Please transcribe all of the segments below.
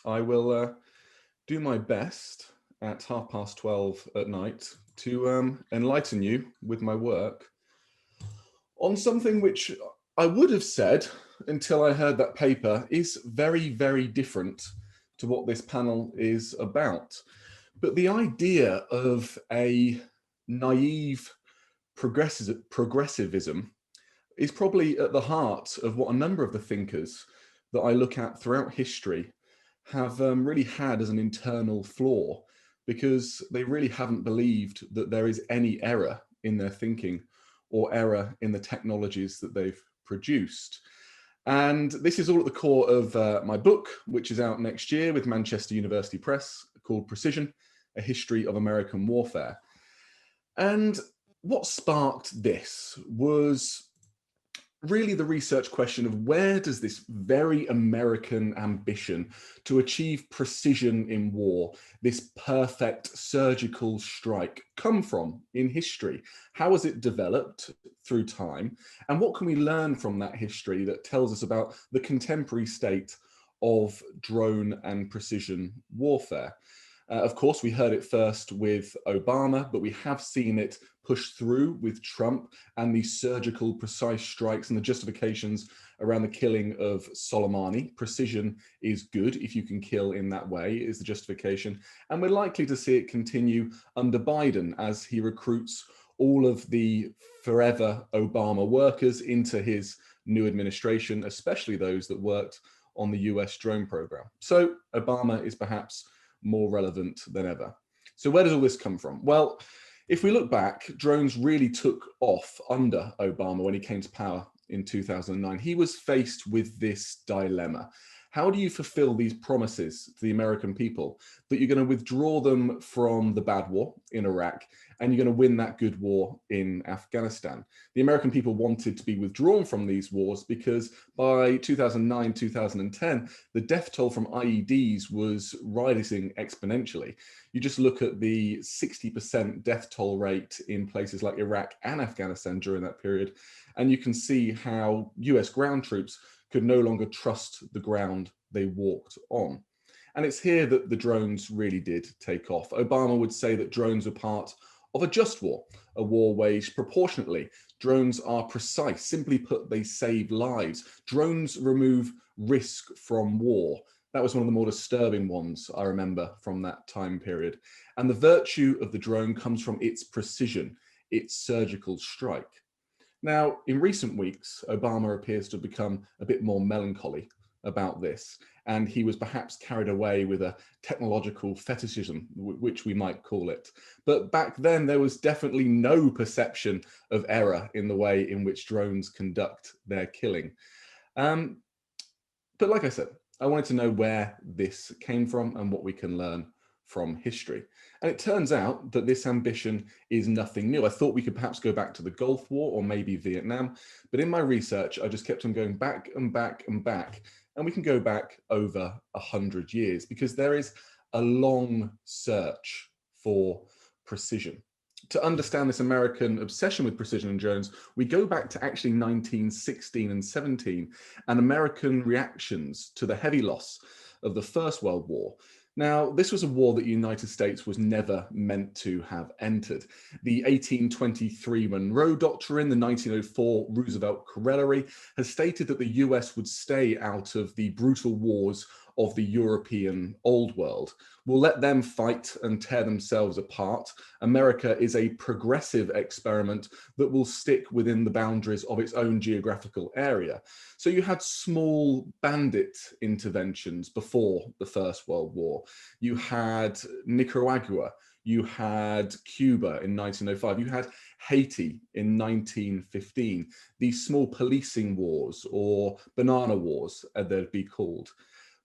I will do my best at 12:30 at night to enlighten you with my work on something which I would have said until I heard that paper is very, very different to what this panel is about. But the idea of a naive progressivism is probably at the heart of what a number of the thinkers that I look at throughout history have really had as an internal flaw, because they really haven't believed that there is any error in their thinking or error in the technologies that they've produced. And this is all at the core of my book, which is out next year with Manchester University Press, called Precision, A History of American Warfare. And what sparked this was really the research question of where does this very American ambition to achieve precision in war, this perfect surgical strike, come from in history? How has it developed through time? And what can we learn from that history that tells us about the contemporary state of drone and precision warfare? Of course, we heard it first with Obama, but we have seen it pushed through with Trump and the surgical precise strikes and the justifications around the killing of Soleimani. Precision is good if you can kill in that way, is the justification. And we're likely to see it continue under Biden as he recruits all of the forever Obama workers into his new administration, especially those that worked on the US drone program. So Obama is perhaps more relevant than ever. So where does all this come from? Well, if we look back, drones really took off under Obama when he came to power in 2009. He was faced with this dilemma. How do you fulfill these promises to the American people that you're going to withdraw them from the bad war in Iraq and you're going to win that good war in Afghanistan? The American people wanted to be withdrawn from these wars because by 2009, 2010, the death toll from IEDs was rising exponentially. You just look at the 60% death toll rate in places like Iraq and Afghanistan during that period, and you can see how US ground troops could no longer trust the ground they walked on. And it's here that the drones really did take off. Obama would say that drones were part of a just war, a war waged proportionately. Drones are precise. Simply put, they save lives. Drones remove risk from war. That was one of the more disturbing ones I remember from that time period. And the virtue of the drone comes from its precision, its surgical strike. Now, in recent weeks, Obama appears to have become a bit more melancholy about this, and he was perhaps carried away with a technological fetishism, which we might call it. But back then, there was definitely no perception of error in the way in which drones conduct their killing. Um, but like I said, I wanted to know where this came from and what we can learn from history. And it turns out that this ambition is nothing new. I thought we could perhaps go back to the Gulf War or maybe Vietnam, but in my research, I just kept on going back and back and back, and we can go back over 100 years because there is a long search for precision. To understand this American obsession with precision and drones, we go back to actually 1916 and 17 and American reactions to the heavy loss of the First World War. Now, this was a war that the United States was never meant to have entered. The 1823 Monroe Doctrine, the 1904 Roosevelt Corollary, has stated that the US would stay out of the brutal wars of the European Old World. We'll let them fight and tear themselves apart. America is a progressive experiment that will stick within the boundaries of its own geographical area. So you had small bandit interventions before the First World War. You had Nicaragua, you had Cuba in 1905, you had Haiti in 1915, these small policing wars or banana wars, as they'd be called.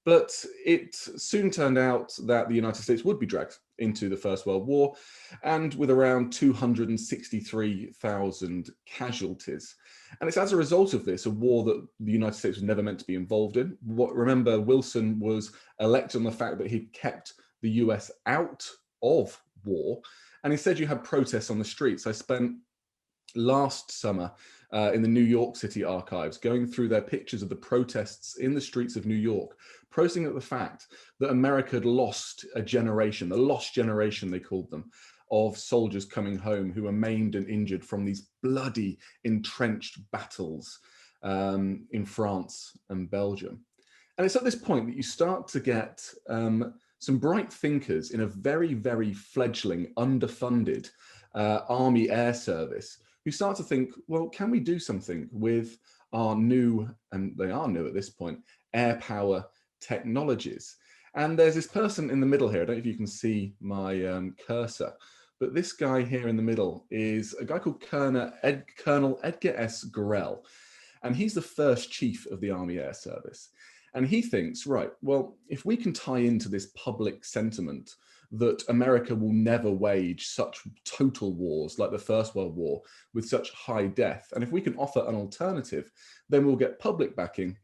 But it soon turned out that the United States would be dragged into the First World War, and with around 263,000 casualties. And it's as a result of this, a war that the United States was never meant to be involved in. Remember, Wilson was elected on the fact that he'd kept the US out of war, and instead you had protests on the streets. I spent last summer in the New York City archives, going through their pictures of the protests in the streets of New York, processing at the fact that America had lost a generation, the lost generation they called them, of soldiers coming home who were maimed and injured from these bloody entrenched battles in France and Belgium. And it's at this point that you start to get some bright thinkers in a very, very fledgling, underfunded Army Air Service who start to think, well, can we do something with our new, and they are new at this point, air power technologies? And there's this person in the middle here. I don't know if you can see my cursor, but this guy here in the middle is a guy called Colonel Edgar S. Gorell. And he's the first chief of the Army Air Service. And he thinks, right, well, if we can tie into this public sentiment that America will never wage such total wars like the First World War with such high death, and if we can offer an alternative, then we'll get public backing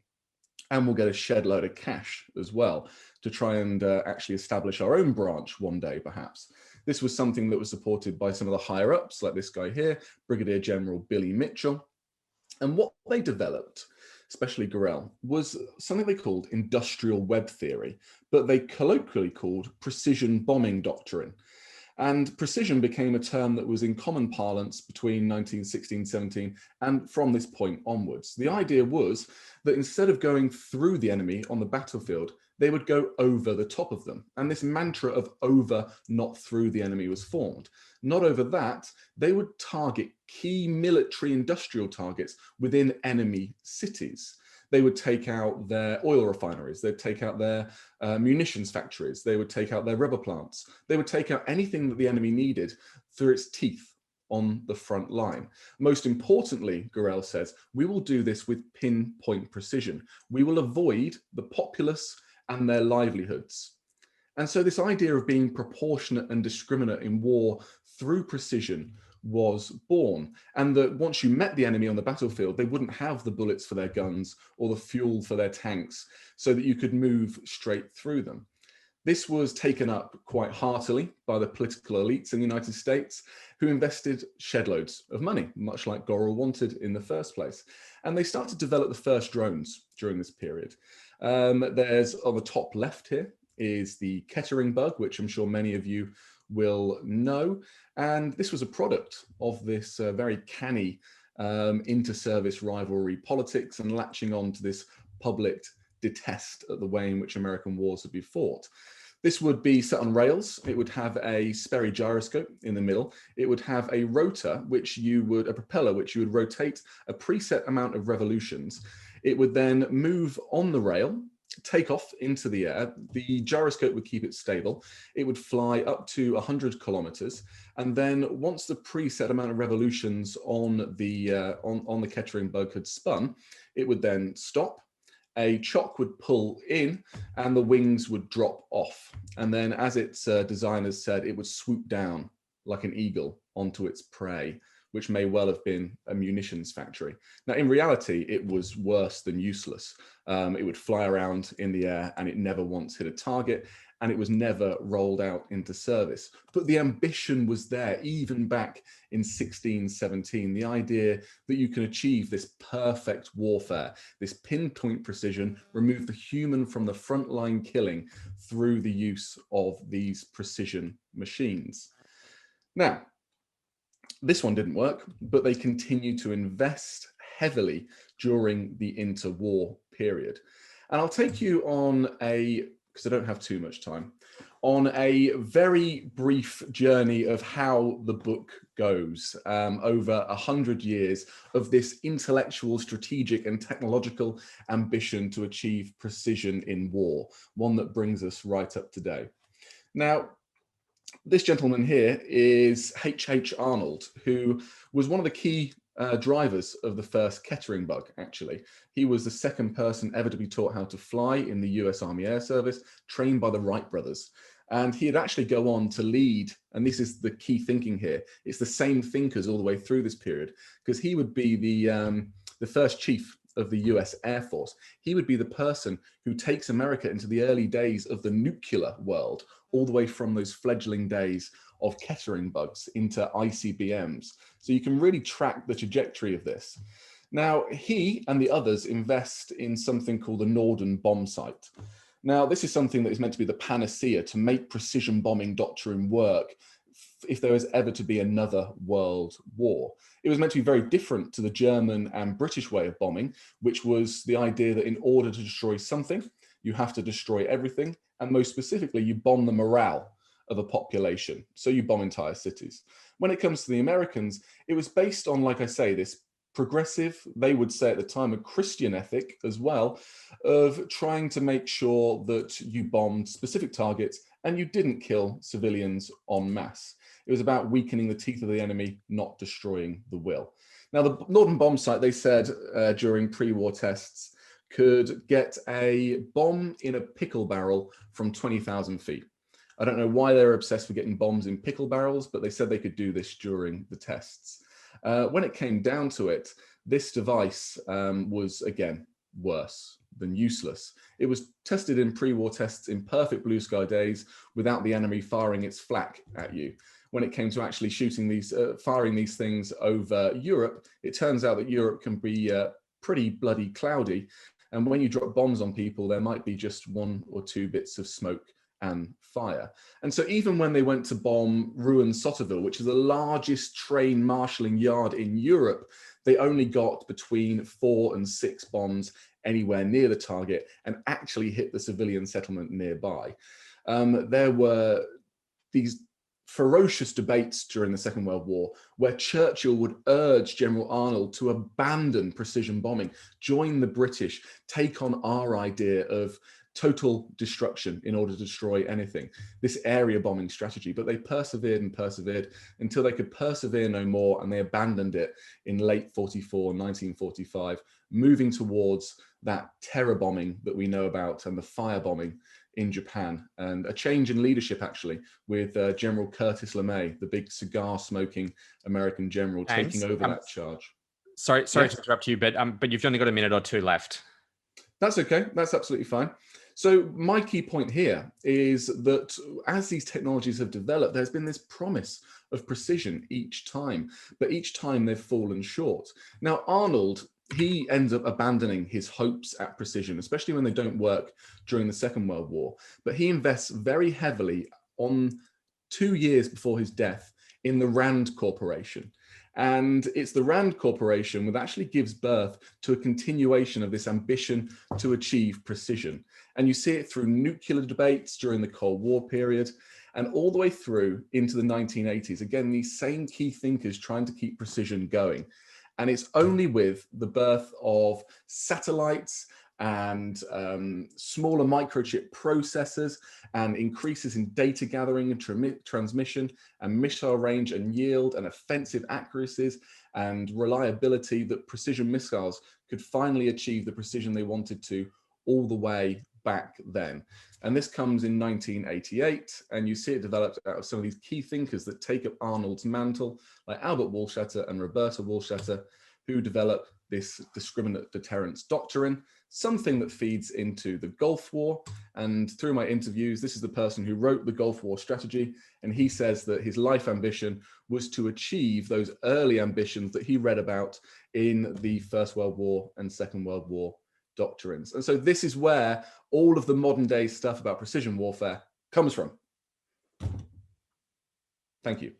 and we'll get a shed load of cash as well to try and actually establish our own branch one day, perhaps. This was something that was supported by some of the higher ups, like this guy here, Brigadier General Billy Mitchell. And what they developed, especially Gorell, was something they called industrial web theory, but they colloquially called precision bombing doctrine. And precision became a term that was in common parlance between 1916, 17, and from this point onwards. The idea was that instead of going through the enemy on the battlefield, they would go over the top of them. And this mantra of over, not through the enemy was formed. Not over that, they would target key military industrial targets within enemy cities. They would take out their oil refineries, they'd take out their munitions factories, they would take out their rubber plants, they would take out anything that the enemy needed through its teeth on the front line. Most importantly, Gorell says, we will do this with pinpoint precision. We will avoid the populace and their livelihoods. And so this idea of being proportionate and discriminate in war through precision was born, and that once you met the enemy on the battlefield, they wouldn't have the bullets for their guns or the fuel for their tanks, so that you could move straight through them. This was taken up quite heartily by the political elites in the United States, who invested shed loads of money, much like Gorell wanted in the first place. And they started to develop the first drones during this period. There's on the top left here is the Kettering bug, which I'm sure many of you will know. And this was a product of this very canny inter-service rivalry politics and latching on to this public detest at the way in which American wars would be fought. This would be set on rails. It would have a Sperry gyroscope in the middle. It would have a rotor, a propeller, which you would rotate a preset amount of revolutions. It would then move on the rail, take off into the air. The gyroscope would keep it stable. It would fly up to 100 kilometers. And then once the preset amount of revolutions on the Kettering bug had spun, it would then stop. A chock would pull in and the wings would drop off. And then, as its designers said, it would swoop down like an eagle onto its prey, which may well have been a munitions factory. Now, in reality, it was worse than useless. It would fly around in the air and it never once hit a target, and it was never rolled out into service. But the ambition was there, even back in 1617, the idea that you can achieve this perfect warfare, this pinpoint precision, remove the human from the frontline killing through the use of these precision machines. Now, this one didn't work, but they continued to invest heavily during the interwar period. And I'll take you on because I don't have too much time, on a very brief journey of how the book goes over 100 years of this intellectual, strategic, and technological ambition to achieve precision in war, one that brings us right up today. Now, this gentleman here is H.H. Arnold, who was one of the key drivers of the first Kettering bug, actually. He was the second person ever to be taught how to fly in the US Army Air Service, trained by the Wright brothers. And he'd actually go on to lead, and this is the key thinking here, it's the same thinkers all the way through this period, because he would be the first chief of the US Air Force. He would be the person who takes America into the early days of the nuclear world, all the way from those fledgling days of Kettering bugs into ICBMs. So you can really track the trajectory of this. Now, he and the others invest in something called the Norden bomb sight. Now, this is something that is meant to be the panacea to make precision bombing doctrine work if there was ever to be another world war. It was meant to be very different to the German and British way of bombing, which was the idea that in order to destroy something, you have to destroy everything. And most specifically, you bomb the morale of a population. So you bomb entire cities. When it comes to the Americans, it was based on, like I say, this progressive, they would say at the time, a Christian ethic as well, of trying to make sure that you bombed specific targets and you didn't kill civilians en masse. It was about weakening the teeth of the enemy, not destroying the will. Now, the Norden bomb sight, they said during pre-war tests, could get a bomb in a pickle barrel from 20,000 feet. I don't know why they're obsessed with getting bombs in pickle barrels, but they said they could do this during the tests. When it came down to it, this device was, again, worse than useless. It was tested in pre-war tests in perfect blue sky days without the enemy firing its flak at you. When it came to actually shooting these, firing these things over Europe, it turns out that Europe can be pretty bloody cloudy. And when you drop bombs on people, there might be just 1 or 2 bits of smoke and fire. And so even when they went to bomb Rouen Sotteville, which is the largest train marshalling yard in Europe, they only got between 4 and 6 bombs anywhere near the target and actually hit the civilian settlement nearby. There were these ferocious debates during the Second World War where Churchill would urge General Arnold to abandon precision bombing, join the British, take on our idea of total destruction in order to destroy anything, this area bombing strategy. But they persevered and persevered until they could persevere no more, and they abandoned it in late 44, 1945, moving towards that terror bombing that we know about and the fire bombing in Japan, and a change in leadership actually with General Curtis LeMay, the big cigar smoking American general, taking over that charge. Sorry to interrupt you, but you've only got a minute or 2 left. That's okay. That's absolutely fine. So my key point here is that as these technologies have developed, there's been this promise of precision each time, but each time they've fallen short. Now, Arnold, he ends up abandoning his hopes at precision, especially when they don't work during the Second World War. But he invests very heavily on 2 years before his death in the Rand Corporation. And it's the Rand Corporation that actually gives birth to a continuation of this ambition to achieve precision. And you see it through nuclear debates during the Cold War period and all the way through into the 1980s. Again, these same key thinkers trying to keep precision going. And it's only with the birth of satellites and smaller microchip processors and increases in data gathering and transmission and missile range and yield and offensive accuracies and reliability that precision missiles could finally achieve the precision they wanted to all the way back then. And this comes in 1988, and you see it developed out of some of these key thinkers that take up Arnold's mantle, like Albert Wohlstetter and Roberta Wohlstetter, who develop this discriminate deterrence doctrine, something that feeds into the Gulf War. And through my interviews, this is the person who wrote the Gulf War strategy, and he says that his life ambition was to achieve those early ambitions that he read about in the First World War and Second World War doctrines. And so this is where all of the modern day stuff about precision warfare comes from. Thank you.